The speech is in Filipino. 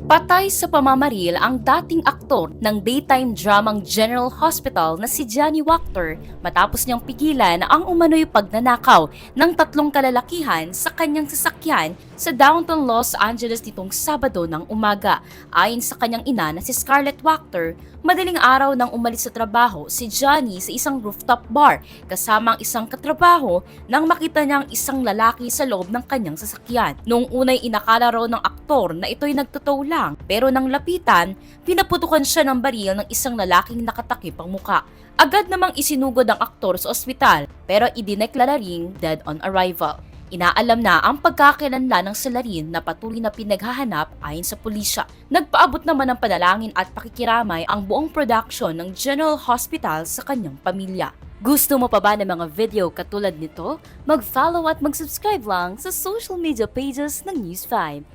Patay sa pamamaril ang dating aktor ng daytime dramang General Hospital na si Johnny Wachter matapos niyang pigilan ang umano'y pagnanakaw ng tatlong kalalakihan sa kanyang sasakyan sa downtown Los Angeles nitong Sabado ng umaga. Ayon sa kanyang ina na si Scarlett Wachter, madaling araw nang umalis sa trabaho si Johnny sa isang rooftop bar kasama ang isang katrabaho nang makita niyang isang lalaki sa loob ng kanyang sasakyan. Noong unay inakala raw ng aktor na ito'y nagtotoo lang, pero nang lapitan, pinaputukan siya ng baril ng isang lalaking nakatakip ang muka. Agad namang isinugod ang aktor sa ospital pero idineklara ring dead on arrival. Inaalam na ang pagkakakilanlan ng salarin na patuloy na pinaghahanap ayon sa pulisya. Nagpaabot naman ng panalangin at pakikiramay ang buong production ng General Hospital sa kanyang pamilya. Gusto mo pa ba ng mga video katulad nito? Mag-follow at mag-subscribe lang sa social media pages ng News 5.